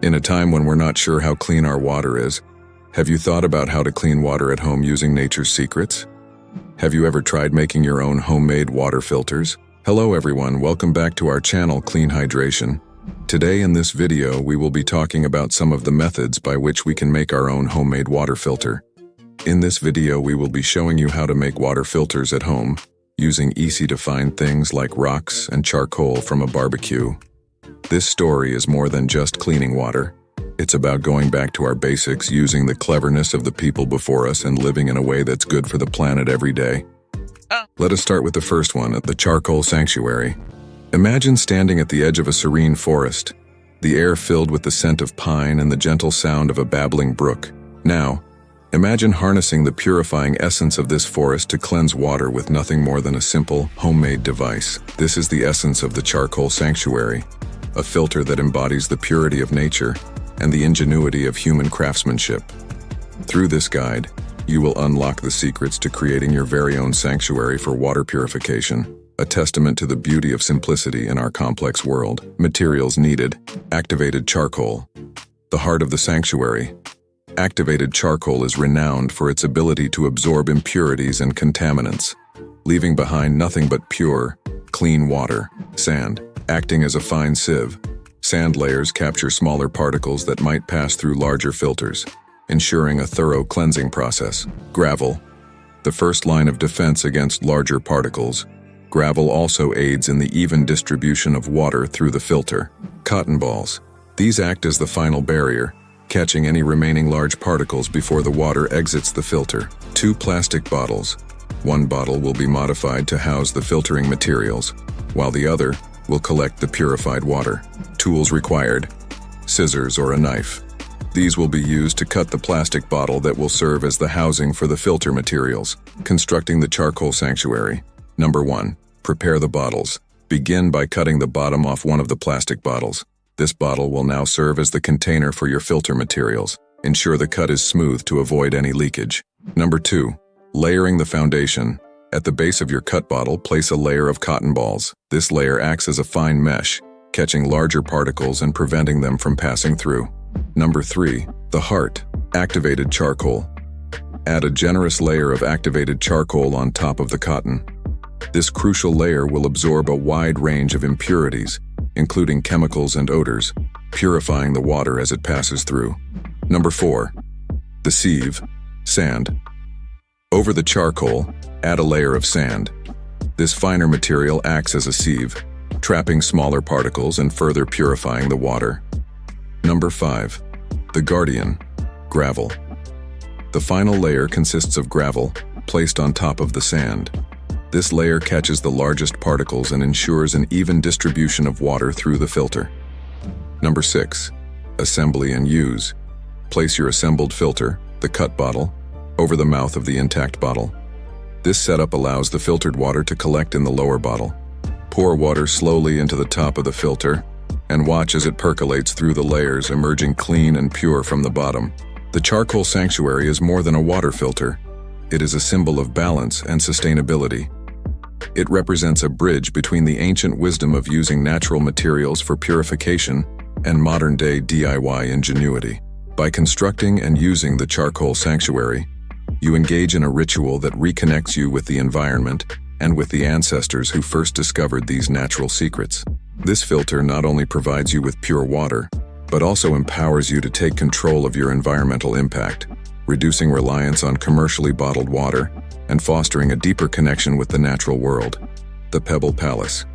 In a time when we're not sure how clean our water is, have you thought about how to clean water at home using nature's secrets? Have you ever tried making your own homemade water filters? Hello everyone, welcome back to our channel Clean Hydration. Today in this video we will be talking about some of the methods by which we can make our own homemade water filter. In this video we will be showing you how to make water filters at home, using easy to find things like rocks and charcoal from a barbecue. This story is more than just cleaning water. It's about going back to our basics, using the cleverness of the people before us and living in a way that's good for the planet every day. Let us start with the first one, at the charcoal sanctuary. Imagine standing at the edge of a serene forest, the air filled with the scent of pine and the gentle sound of a babbling brook. Now, imagine harnessing the purifying essence of this forest to cleanse water with nothing more than a simple, homemade device. This is the essence of the charcoal sanctuary, a filter that embodies the purity of nature and the ingenuity of human craftsmanship. Through this guide, you will unlock the secrets to creating your very own sanctuary for water purification, a testament to the beauty of simplicity in our complex world. Materials needed: activated charcoal. The heart of the sanctuary. Activated charcoal is renowned for its ability to absorb impurities and contaminants, leaving behind nothing but pure, clean water. Sand. Acting as a fine sieve, sand layers capture smaller particles that might pass through larger filters, ensuring a thorough cleansing process. Gravel. The first line of defense against larger particles, gravel also aids in the even distribution of water through the filter. Cotton balls. These act as the final barrier, catching any remaining large particles before the water exits the filter. 2 plastic bottles. One bottle will be modified to house the filtering materials, while the other will collect the purified water. Tools required: scissors or a knife. These will be used to cut the plastic bottle that will serve as the housing for the filter materials. Constructing the charcoal sanctuary. Number 1. Prepare the bottles. Begin by cutting the bottom off one of the plastic bottles. This bottle will now serve as the container for your filter materials. Ensure the cut is smooth to avoid any leakage. Number 2. Layering the foundation. At the base of your cut bottle, place a layer of cotton balls. This layer acts as a fine mesh, catching larger particles and preventing them from passing through. Number 3. The heart. Activated charcoal. Add a generous layer of activated charcoal on top of the cotton. This crucial layer will absorb a wide range of impurities, including chemicals and odors, purifying the water as it passes through. Number 4. The sieve. Sand. Over the charcoal, add a layer of sand. This finer material acts as a sieve, trapping smaller particles and further purifying the water. Number 5. The guardian. Gravel. The final layer consists of gravel, placed on top of the sand. This layer catches the largest particles and ensures an even distribution of water through the filter. Number 6. Assembly and use. Place your assembled filter, the cut bottle, over the mouth of the intact bottle. This setup allows the filtered water to collect in the lower bottle. Pour water slowly into the top of the filter and watch as it percolates through the layers, emerging clean and pure from the bottom. The charcoal sanctuary is more than a water filter. It is a symbol of balance and sustainability. It represents a bridge between the ancient wisdom of using natural materials for purification and modern-day DIY ingenuity. By constructing and using the charcoal sanctuary, you engage in a ritual that reconnects you with the environment and with the ancestors who first discovered these natural secrets. This filter not only provides you with pure water, but also empowers you to take control of your environmental impact, reducing reliance on commercially bottled water and fostering a deeper connection with the natural world. The Pebble Palace.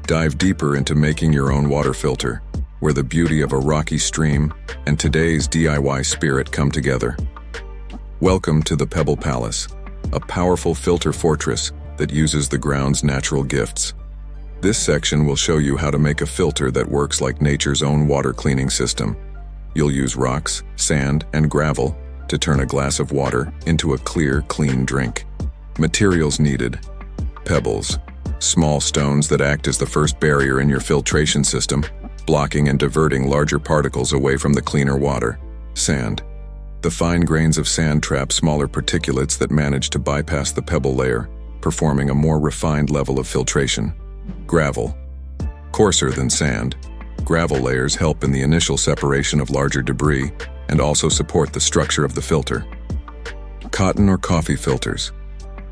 Dive deeper into making your own water filter, where the beauty of a rocky stream and today's DIY spirit come together. Welcome to the Pebble Palace, a powerful filter fortress that uses the ground's natural gifts. This section will show you how to make a filter that works like nature's own water cleaning system. You'll use rocks, sand, and gravel to turn a glass of water into a clear, clean drink. Materials needed: pebbles, small stones that act as the first barrier in your filtration system, blocking and diverting larger particles away from the cleaner water. Sand. The fine grains of sand trap smaller particulates that manage to bypass the pebble layer, performing a more refined level of filtration. Gravel. Coarser than sand, Gravel layers help in the initial separation of larger debris and also support the structure of the filter. Cotton or coffee filters.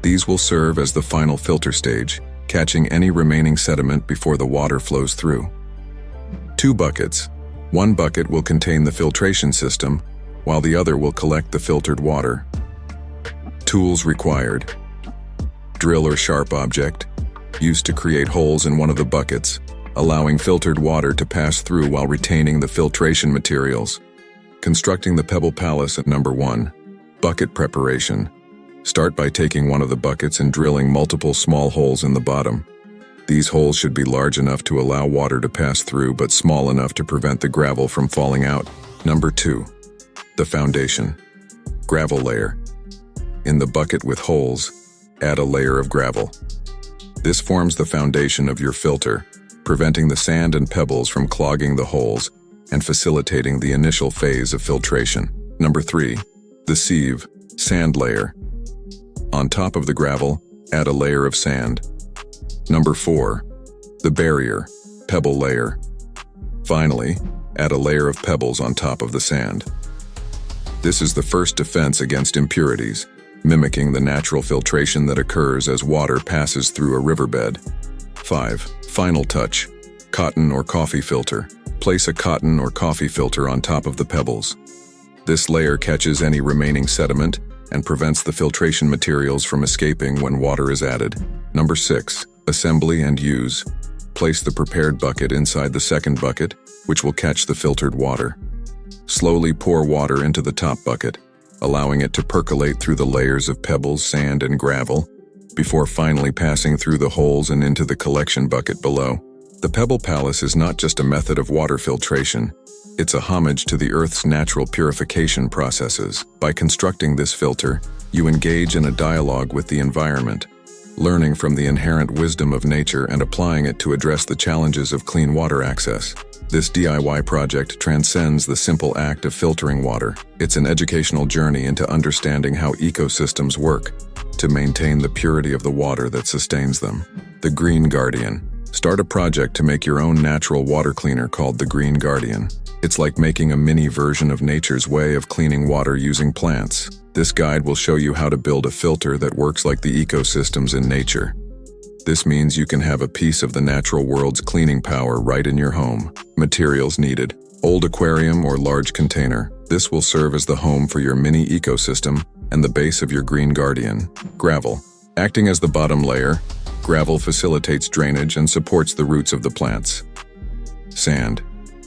These will serve as the final filter stage, catching any remaining sediment before the water flows through. 2 buckets. One bucket will contain the filtration system, while the other will collect the filtered water. Tools required. Drill or sharp object, used to create holes in one of the buckets, allowing filtered water to pass through while retaining the filtration materials. Constructing the Pebble Palace at number 1. Bucket preparation. Start by taking one of the buckets and drilling multiple small holes in the bottom. These holes should be large enough to allow water to pass through but small enough to prevent the gravel from falling out. Number 2. The foundation. Gravel layer. In the bucket with holes, add a layer of gravel. This forms the foundation of your filter, preventing the sand and pebbles from clogging the holes and facilitating the initial phase of filtration. Number 3. The sieve, sand layer. On top of the gravel, add a layer of sand. Number 4. The barrier, pebble layer. Finally, add a layer of pebbles on top of the sand. This is the first defense against impurities, mimicking the natural filtration that occurs as water passes through a riverbed. 5. Final touch, cotton or coffee filter. Place a cotton or coffee filter on top of the pebbles. This layer catches any remaining sediment and prevents the filtration materials from escaping when water is added. Number 6. Assembly and use. Place the prepared bucket inside the second bucket, which will catch the filtered water. Slowly pour water into the top bucket, allowing it to percolate through the layers of pebbles, sand, and gravel, before finally passing through the holes and into the collection bucket below. The Pebble Palace is not just a method of water filtration, it's a homage to the Earth's natural purification processes. By constructing this filter, you engage in a dialogue with the environment, learning from the inherent wisdom of nature and applying it to address the challenges of clean water access. This DIY project transcends the simple act of filtering water. It's an educational journey into understanding how ecosystems work to maintain the purity of the water that sustains them. The Green Guardian. Start a project to make your own natural water cleaner called the Green Guardian. It's like making a mini version of nature's way of cleaning water using plants. This guide will show you how to build a filter that works like the ecosystems in nature. This means you can have a piece of the natural world's cleaning power right in your home. Materials needed. Old aquarium or large container. This will serve as the home for your mini ecosystem and the base of your Green Guardian. Gravel. Acting as the bottom layer, gravel facilitates drainage and supports the roots of the plants. Sand.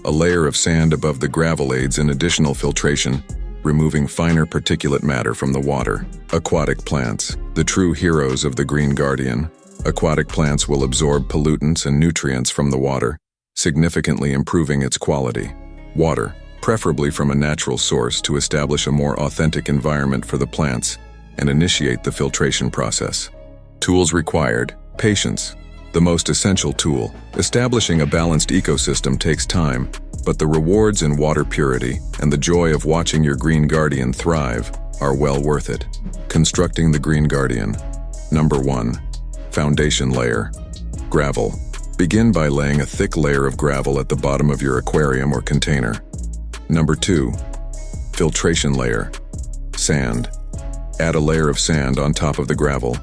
A layer of sand above the gravel aids in additional filtration, removing finer particulate matter from the water. Aquatic plants. The true heroes of the Green Guardian. Aquatic plants will absorb pollutants and nutrients from the water, significantly improving its quality. Water, preferably from a natural source to establish a more authentic environment for the plants and initiate the filtration process. Tools required. Patience. The most essential tool. Establishing a balanced ecosystem takes time, but the rewards in water purity and the joy of watching your Green Guardian thrive are well worth it. Constructing the Green Guardian. Number 1. Foundation layer. Gravel. Begin by laying a thick layer of gravel at the bottom of your aquarium or container. Number 2. Filtration layer. Sand. Add a layer of sand on top of the gravel.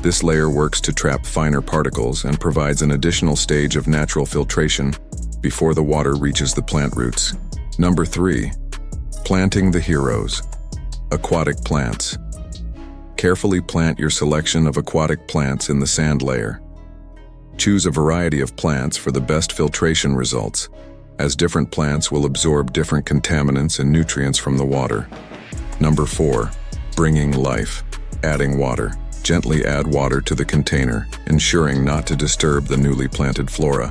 This layer works to trap finer particles and provides an additional stage of natural filtration before the water reaches the plant roots. Number 3. Planting the heroes. Aquatic plants. Carefully plant your selection of aquatic plants in the sand layer. Choose a variety of plants for the best filtration results, as different plants will absorb different contaminants and nutrients from the water. Number 4. Bringing life. Adding water. Gently add water to the container, ensuring not to disturb the newly planted flora.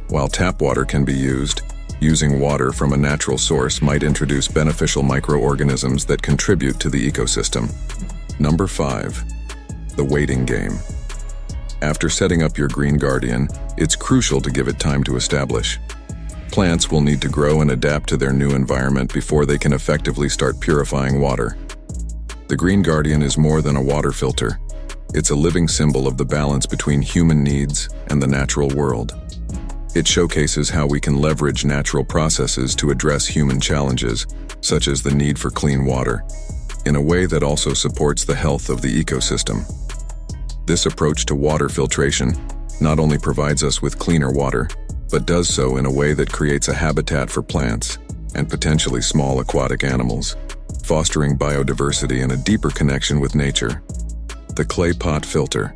While tap water can be used, using water from a natural source might introduce beneficial microorganisms that contribute to the ecosystem. Number 5. The waiting game. After setting up your Green Guardian, it's crucial to give it time to establish. Plants will need to grow and adapt to their new environment before they can effectively start purifying water. The Green Guardian is more than a water filter. It's a living symbol of the balance between human needs and the natural world. It showcases how we can leverage natural processes to address human challenges, such as the need for clean water, in a way that also supports the health of the ecosystem. This approach to water filtration not only provides us with cleaner water, but does so in a way that creates a habitat for plants and potentially small aquatic animals, fostering biodiversity and a deeper connection with nature. The clay pot filter.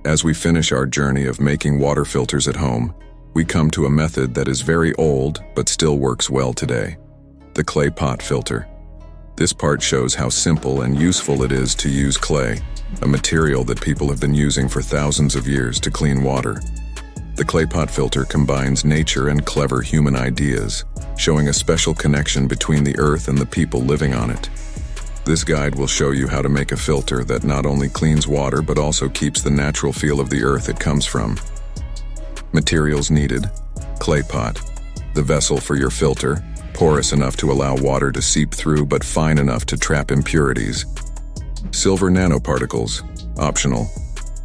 As we finish our journey of making water filters at home, we come to a method that is very old but still works well today: the clay pot filter. This part shows how simple and useful it is to use clay, a material that people have been using for thousands of years to clean water. The clay pot filter combines nature and clever human ideas, showing a special connection between the earth and the people living on it. This guide will show you how to make a filter that not only cleans water but also keeps the natural feel of the earth it comes from. Materials needed: clay pot, the vessel for your filter, porous enough to allow water to seep through but fine enough to trap impurities. Silver nanoparticles, optional,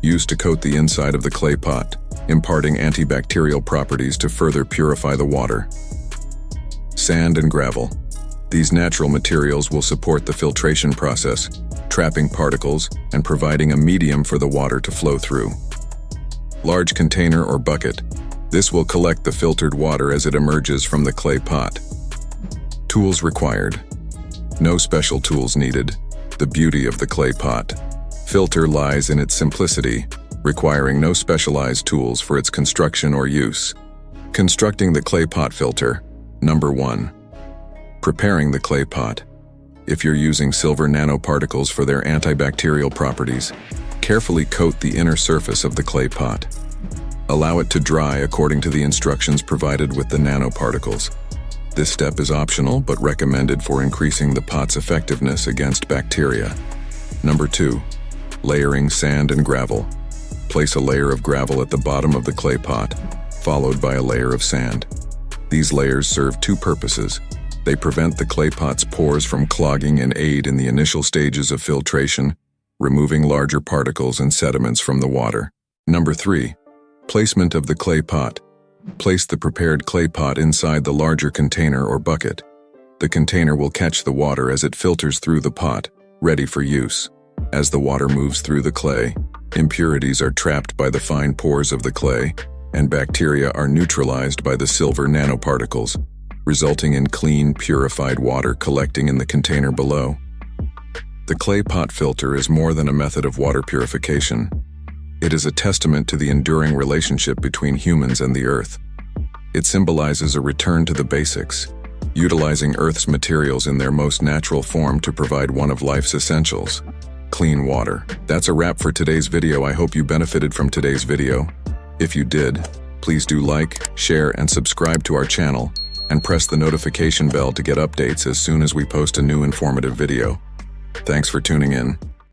used to coat the inside of the clay pot, imparting antibacterial properties to further purify the water. Sand and gravel. These natural materials will support the filtration process, trapping particles and providing a medium for the water to flow through. Large container or bucket. This will collect the filtered water as it emerges from the clay pot. Tools required. No special tools needed. The beauty of the clay pot filter lies in its simplicity, requiring no specialized tools for its construction or use. Constructing the clay pot filter. Number 1. Preparing the clay pot. If you're using silver nanoparticles for their antibacterial properties, carefully coat the inner surface of the clay pot. Allow it to dry according to the instructions provided with the nanoparticles. This step is optional but recommended for increasing the pot's effectiveness against bacteria. Number 2. Layering sand and gravel. Place a layer of gravel at the bottom of the clay pot, followed by a layer of sand. These layers serve two purposes. They prevent the clay pot's pores from clogging and aid in the initial stages of filtration, removing larger particles and sediments from the water. Number 3. Placement of the clay pot. Place the prepared clay pot inside the larger container or bucket. The container will catch the water as it filters through the pot, ready for use. As the water moves through the clay, impurities are trapped by the fine pores of the clay, and bacteria are neutralized by the silver nanoparticles, resulting in clean, purified water collecting in the container below. The clay pot filter is more than a method of water purification. It is a testament to the enduring relationship between humans and the earth. It symbolizes a return to the basics, utilizing Earth's materials in their most natural form to provide one of life's essentials: clean water. That's a wrap for today's video. I hope you benefited from today's video. If you did, please do like, share, and subscribe to our channel, and press the notification bell to get updates as soon as we post a new informative video. Thanks for tuning in.